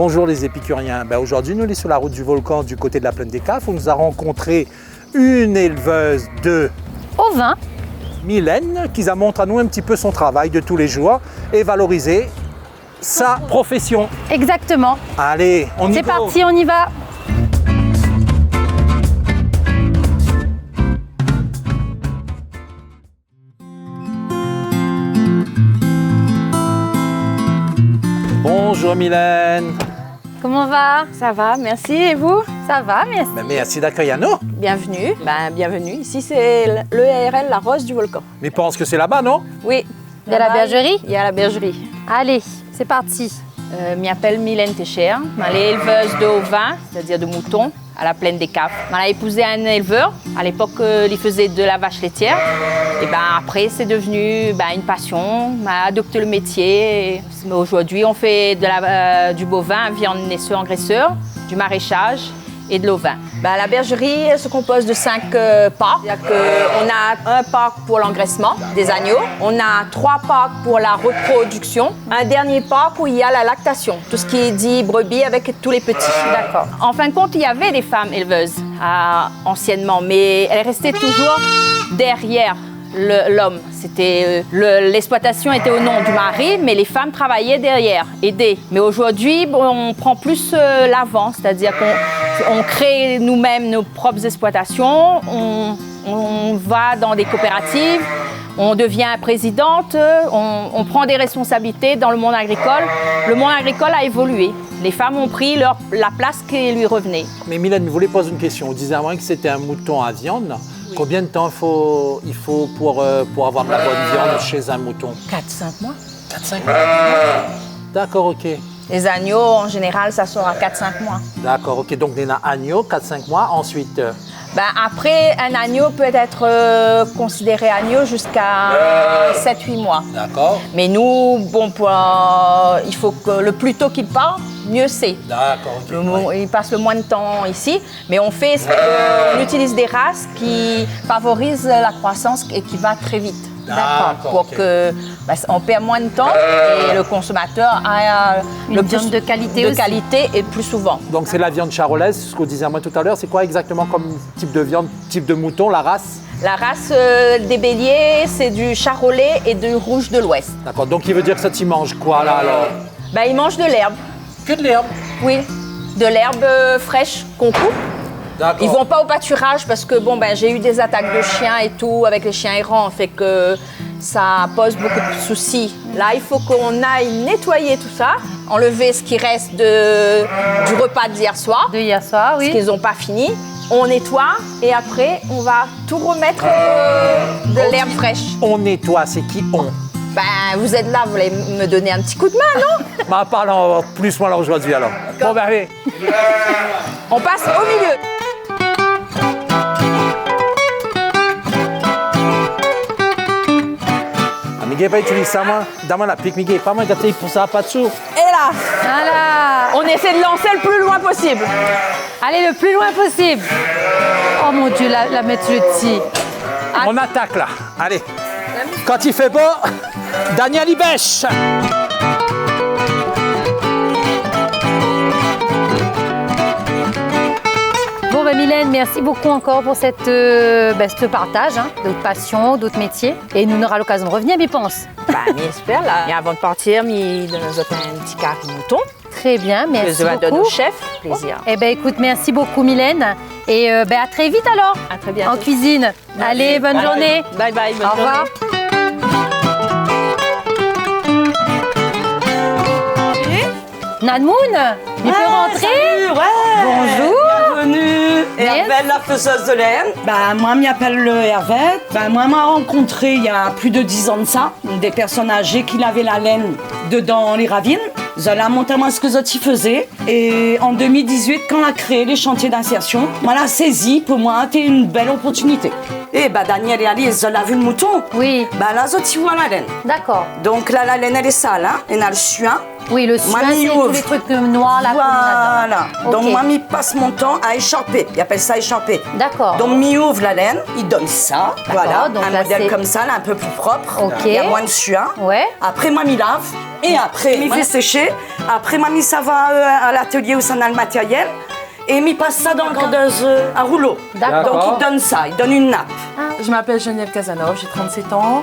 Bonjour les épicuriens. Aujourd'hui, nous sommes sur la route du volcan du côté de la plaine des Caves. On nous a rencontré une éleveuse de ovins, Mylène, qui nous montre à nous un petit peu son travail de tous les jours et valoriser sa profession. Exactement. Allez, on y va. C'est parti, on y va. Bonjour Mylène. Comment va? Ça va, merci. Et vous? Ça va, merci. Merci d'accueillir nous. Bienvenue. Bienvenue. Ici, c'est l'EARL La Rose du Volcan. Mais je pense que c'est là-bas, non? Oui. Il y a la bergerie? Il y a la bergerie. Allez, c'est parti. Je m'appelle Mylène Técher. Je suis éleveuse d'ovins, c'est-à-dire de moutons, à la plaine des Caves. J'ai épousé un éleveur. À l'époque, il faisait de la vache laitière. Et après, c'est devenu une passion. J'ai adopté le métier. Aujourd'hui, on fait du bovin, viande naisseur-engraisseur, du maraîchage et de l'ovin. La bergerie se compose de 5 parcs. C'est-à-dire qu'on a un parc pour l'engraissement des agneaux, on a 3 parcs pour la reproduction, un dernier parc où il y a la lactation, tout ce qui est dit brebis avec tous les petits. D'accord. En fin de compte, il y avait des femmes éleveuses anciennement, mais elles restaient toujours derrière l'homme. L'exploitation était au nom du mari, mais les femmes travaillaient derrière, aidaient. Mais aujourd'hui, on prend plus l'avant, c'est-à-dire qu'on crée nous-mêmes nos propres exploitations, on va dans des coopératives, on devient présidente, on prend des responsabilités dans le monde agricole. Le monde agricole a évolué. Les femmes ont pris la place qui lui revenait. Mais Mylène, je voulais poser une question. On disait avant que c'était un mouton à viande. Oui. Combien de temps il faut pour avoir de la bonne viande chez un mouton? 4-5 mois. 4-5 mois? D'accord, ok. Les agneaux, en général, ça sort à 4-5 mois. D'accord, ok. Donc, on a agneau, 4-5 mois. Ensuite... après, un agneau peut être considéré agneau jusqu'à 7-8 mois. D'accord. Mais nous, il faut que le plus tôt qu'il part, mieux c'est. D'accord, ok. Il passe le moins de temps ici, mais on utilise des races qui favorisent la croissance et qui va très vite. D'accord. Pour que on perd moins de temps et le consommateur a une viande de qualité et plus souvent. Donc c'est la viande charolaise, ce qu'on disait moi tout à l'heure. C'est quoi exactement comme type de viande, type de mouton, la race? La race des béliers, c'est du charolais et du rouge de l'Ouest. D'accord. Donc il veut dire que ça t'y mange quoi là alors? Il mange de l'herbe. Que de l'herbe? Oui, de l'herbe fraîche qu'on coupe. Ils vont pas au pâturage parce que j'ai eu des attaques de chiens et tout avec les chiens errants, fait que ça pose beaucoup de soucis. Là, il faut qu'on aille nettoyer tout ça, enlever ce qui reste du repas d'hier soir. De hier soir, oui. Ce qu'ils n'ont pas fini. On nettoie et après, on va tout remettre de l'herbe fraîche. On nettoie, c'est qui on? Vous êtes là, vous voulez me donner un petit coup de main, non? Parle plus moi là aujourd'hui alors. Bon, allez. On passe au milieu. Miguel va utiliser ça, moi. Dans la pique, Miguel, pas mal gâté pour ça, pas de sous. Et là, voilà. On essaie de lancer le plus loin possible. Allez, le plus loin possible. Oh mon Dieu, la mettre le petit. On attaque là. Allez. Quand il fait beau, Daniel y bêche. Mylène, merci beaucoup encore pour ce partage, d'autres passions, d'autres métiers. Et nous, on aura l'occasion de revenir, mais pense. J'espère, là. Et avant de partir, nous avons un petit carré mouton. Très bien, merci beaucoup. De nos chefs, plaisir. Écoute, merci beaucoup, Mylène. Et à très vite alors. À très bientôt. En cuisine. Merci. Allez, bonne journée. Bye bye, bonne journée. Au revoir. Nadmoun, il peut rentrer? Salut, ouais. Bonjour. Bienvenue. Hervette, la faiseuse de laine. Moi, je m'appelle Hervette. Moi, je m'ai rencontré il y a plus de 10 ans de ça, des personnes âgées qui lavaient la laine dedans les ravines. Je l'ai montré moi ce que je faisais. Et en 2018, quand on a créé les chantiers d'insertion, on l'a saisi. Pour moi, c'était une belle opportunité. Et Daniel et Alice, ils ont vu le mouton. Oui. Là, ils voient la laine. D'accord. Donc là, la laine, elle est sale, hein. Et on a le suin. Oui, le suin, Mamie c'est ouvre. tous les trucs noirs là. Voilà. Ok. Donc, mamie passe mon temps à écharper. Il appelle ça écharper. D'accord. Donc, mi ouvre la laine, il donne ça. Voilà. donc un là, modèle c'est- comme ça, là, un peu plus propre. Ok. Il y a moins de suin. Ouais. Après, mamie lave. Et après, il fait sécher. Après, mamie, ça va à l'atelier où ça a le matériel. Et il passe ça dans le grandeuse à rouleau. D'accord. Donc, il donne ça. Il donne une nappe. Je m'appelle Geneviève Casanov, j'ai 37 ans.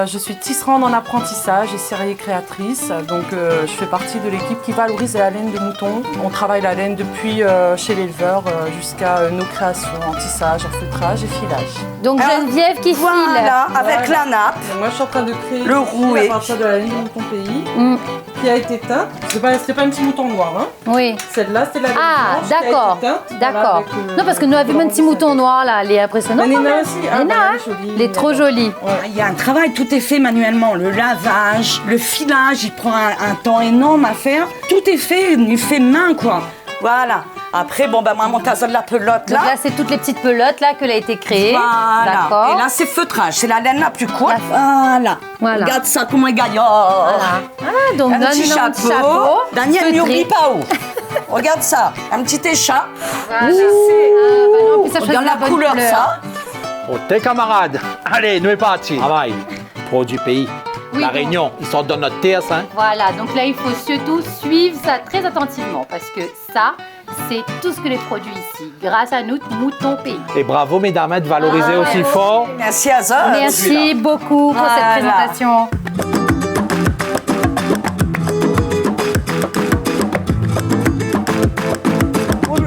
Je suis tisserande en apprentissage et serrurier créatrice. Donc je fais partie de l'équipe qui valorise la laine de mouton. On travaille la laine depuis chez l'éleveur jusqu'à nos créations en tissage, en feutrage et filage. Donc Geneviève qui file. Voilà, avec la nappe. Et moi je suis en train de créer Le une fille rouet. à partir de la laine de mouton pays Mm. qui a été teinte. C'est pas un petit mouton noir. Hein. Oui. Celle-là c'est la laine Ah, blanche qui a été d'accord. teinte, voilà, D'accord. avec, Non, parce que nous avons vu un petit mouton noir là, elle est impressionnante. Mais Nina quand même. aussi. Ah, Nina, bah, hein, elle est jolie. elle est trop jolie. Il y a un travail, tout est fait manuellement. Le lavage, le filage, il prend un temps énorme à faire. Tout est fait, il fait main, quoi. Voilà. Après, moi, mon tasse de la pelote, Donc là. là, c'est toutes les petites pelotes là qu'elle a été créée. Voilà. D'accord. Et là, c'est feutrage. C'est la laine la plus courte. La- Voilà. Regarde ça, comment il gagne. Voilà. Ah, donc Un donne petit un chapeau. petit chapeau. Daniel, feutré. n'oublie pas où. Regarde ça. Un petit écharpe. Voilà. Ah, bah non, en plus, ça choisit Regarde la bonne couleur, ça. Pour tes camarades. Allez, nous est parti. Travail. Produit pays. Oui, la bon. Réunion, ils sont dans notre terre, hein. Voilà, donc là, il faut surtout suivre ça très attentivement parce que ça, c'est tout ce que les produits ici, grâce à nous, Mouton Pays. Et bravo, mesdames, hein, de valoriser Ah, aussi ouais. fort. Merci à ça. Merci beaucoup pour Voilà. cette présentation.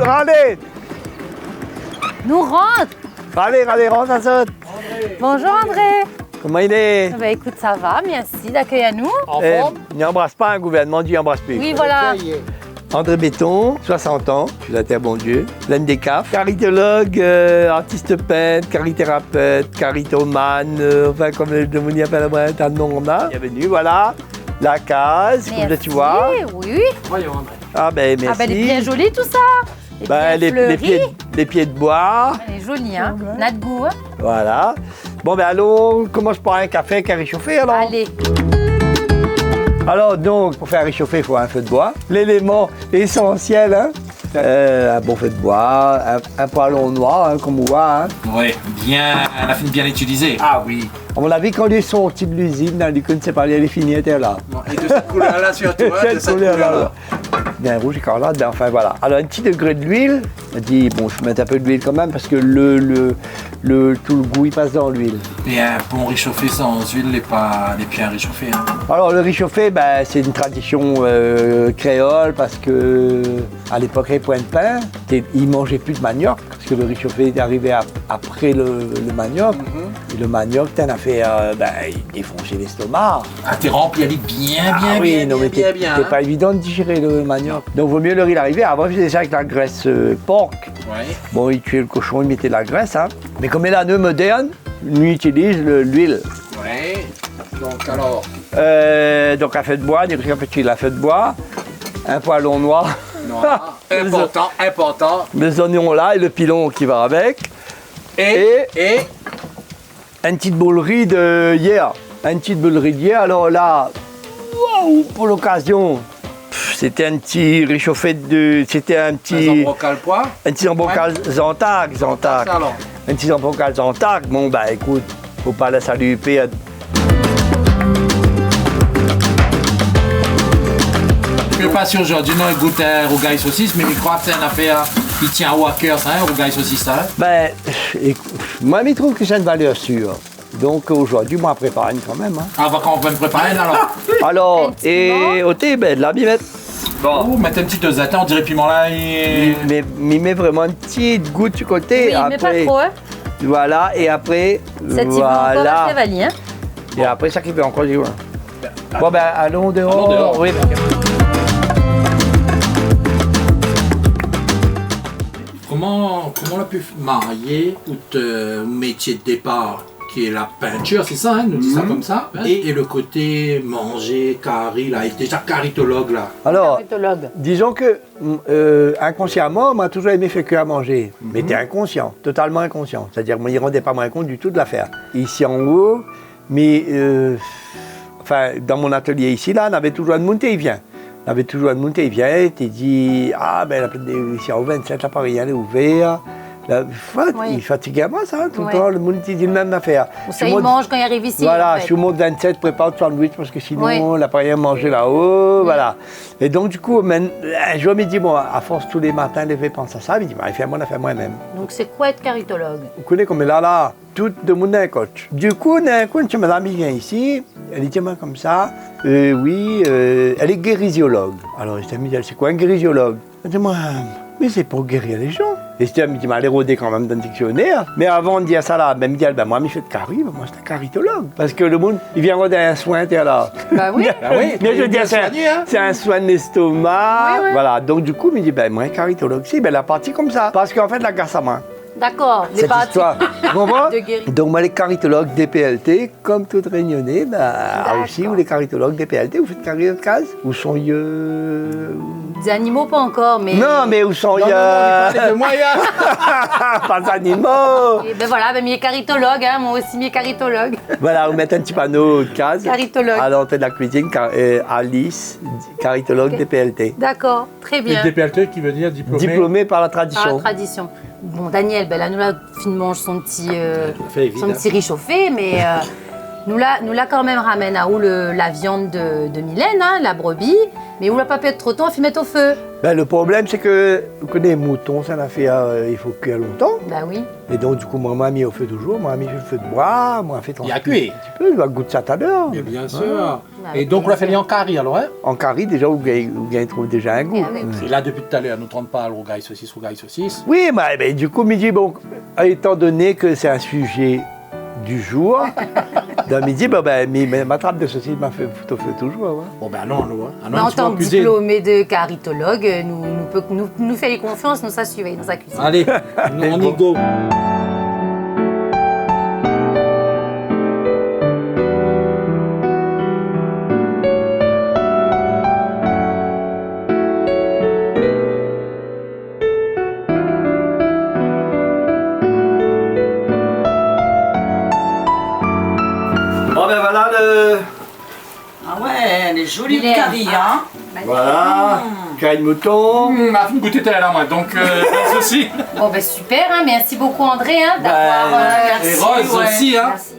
Allez, Nous rentre. rentre à ça. Bonjour André. Comment il est? Bah écoute, ça va, merci d'accueillir à nous. En Eh, forme. n'embrasse pas un gouvernement, Dieu embrasse plus. Oui, voilà. André Béton, 60 ans, je suis la terre bon Dieu, laine des CAF, caritologue, artiste peintre, carithérapeute, caritomane, enfin comme le démoniaque appelle à moi, un nom on a. Bienvenue, voilà, la case, comme tu vois. Oui. Voyons, André. Ah ben merci. Ah bah elle est bien jolie tout ça. Elle est Ben, bien fleurie. les pieds de bois, Elle est jolie, hein. N'a de goût, hein. voilà. Bon ben allons, on commence par un café qui a réchauffé alors. Allez. Alors donc, pour faire réchauffer, il faut un feu de bois. L'élément essentiel, hein, un bon feu de bois, un poêlon noir, hein, comme on voit. Hein. Oui, bien, la fin bien utilisée. Ah oui. À mon avis, quand ils sont sortis de l'usine, dans les ne sait pas, les filles étaient là. Et de cette couleur-là surtout, hein, de cette couleur-là. couleur-là. Bien rouge écarlate, ben enfin voilà. Alors un petit degré d'huile. On dit, bon, je mets un peu d'huile quand même parce que tout le goût, il passe dans l'huile. Et un bon réchauffé sans huile n'est pas bien réchauffé. Hein. Alors le réchauffé, ben, c'est une tradition créole parce que à l'époque, les points de pain, ils mangeaient plus de manioc parce que le réchauffé est arrivé après le manioc. Et le manioc, t'en as fait, il défonçait l'estomac. Ah, t'es rempli, elle est bien, Ah bien, oui, bien, non, mais bien, bien. c'est hein. pas évident de digérer le manioc. Donc vaut mieux le riz arriver. Avant, je faisais déjà avec la graisse porc. Ouais. Bon, il tuait le cochon, il mettait de la graisse. Hein. Mais comme elle a un œuf moderne, nous utilise l'huile. Ouais. Donc alors, Donc un feu de bois, des récapitule la feu de bois, un poêlon noir, noir. important. les oignons là et le pilon qui va avec. Et Une petite boulerie de hier. Une petite boulerie d'hier. Alors là, wow, pour l'occasion, c'était un petit réchauffé de. C'était un un petit. embrocal pois. Un petit embocal Zantac. Ça alors. Un petit embocal Zantac. Bon, bah écoute, faut pas la saluer. Je ne sais pas si aujourd'hui on goûte un rougail saucisse, mais je crois que c'est une affaire qui tient au cœur, ça, un rougail saucisse. Hein. Ben, écoute, moi, je trouve que c'est une valeur sûre. Donc aujourd'hui, moi, je prépare une quand même. Hein. Ah, on va me préparer une alors. Alors, et au thé, ben, de la bimette. Bon. Mettez une petite dosette, on dirait piment là. Mais met vraiment une petite goutte du côté. Oui, mais pas trop, hein. Voilà, et après, Cette y va encore à Chevalier, hein. Et après, ça qui fait encore du loin. Bon, ben, allons dehors. Allons dehors. Oui, Comment on a pu marier au métier de départ qui est la peinture, c'est ça, hein, nous dit ça comme ça. Hein, et le côté manger, cari, là, il est déjà caritologue là. Alors, Caritologue. disons que inconsciemment, on m'a toujours aimé faire que à manger. Mais t'es inconscient, totalement inconscient. C'est-à-dire, moi, il ne rendait pas moins compte du tout de l'affaire. Ici en haut, mais enfin, dans mon atelier ici, là, on avait toujours un monter, il vient. On avait toujours un monter, il vient, et il dit, ah ben, ici en haut, 27, l'appareil est ouvert. Là, il fatiguait à moi, ça, tout le temps, le monde dit la même affaire. Ça, il mange quand il arrive ici. Voilà, en fait. si on monte 27, prépare le sandwich parce que sinon, Oui. l'appareil à manger là-haut, voilà. Et donc, du coup, un jour, il me dit, bon, à force, tous les matins, il fait penser à ça, il me dit, il fait moi-même. Donc c'est quoi être caritologue? Vous connaissez comme là, tout le monde est un coach. Du coup, d'un coup, une madame qui vient ici, elle dit, moi, comme ça, oui, elle est guérisiologue. Alors, je me dit, c'est quoi un guérisiologue? Elle dit, moi, mais c'est pour guérir les gens. Et je me dit, elle est rodée quand même dans le dictionnaire. Mais avant de dire ça là, elle me dit, moi, je fais de carie, moi, c'est un caritologue. Parce que le monde, il vient roder un soin, t'es là. Bah oui. Mais je veux dire, c'est un soin de l'estomac. Oui, oui. Voilà, donc du coup, il me dit, moi, un caritologue, si, la partie comme ça. Parce qu'en fait, la garce à main. D'accord. Les Cette parties histoire. Tu comprends? de guérison. Donc, moi, les caritologues DPLT, comme toute réunionnais, aussi, ou les caritologues DPLT, vous faites carrière de case? Où sont Des animaux, pas encore, mais. Non, mais où sont Non, on parlait de moyens. pas d'animaux. Et ben voilà, ben, il est caritologue, hein, moi aussi, il est caritologue. Voilà, vous mettez un petit panneau de case. Caritologue. À l'entrée de la cuisine, Alice, caritologue DPLT. D'accord, très Et bien. DPLT qui veut dire diplômé. Diplômé par la Par tradition. la tradition. Bon, Daniel, ben là, nous, là, Finn mange son petit riz chauffé, mais nous, là, quand même ramène à où la viande de Mylène, hein, la brebis, mais où la pas peut être trop tôt, il met au feu. Ben, le problème, c'est que, vous connaissez, moutons, ça l'a fait, il faut cuire longtemps. Bah oui. Et donc, du coup, moi, m'a mis au feu toujours, moi, m'a mis au feu de bois, moi, fait Il y a cuit. un petit peu, je dois goûter ça tout à l'heure. Mais bien sûr. Ah. Et donc on l'a fait en carré alors, hein? En curry, déjà, vous trouvez déjà un goût. Ah oui. Et là depuis tout à l'heure, nous ne pas au gaille saucisse. Oui, mais du coup, il me dit, bon, étant donné que c'est un sujet du jour, dans midi, ma trappe de saucisse m'a fait au feu toujours. Hein. Bon ben non, nous, hein. Ah, non, Mais en un petit peu tant que cuisine. diplômé de caritologue, nous fait confiance, nous ça suivait dans sa cuisine. Allez, on y go. Bon, ben voilà le. Ah ouais, elle est jolie Il est- carie, hein. Voilà, curry de mouton. Ma fille goûtait à la main, donc aussi. Bon ben super, hein, merci beaucoup André hein, d'avoir... Et Rose ouais. aussi, hein. Merci.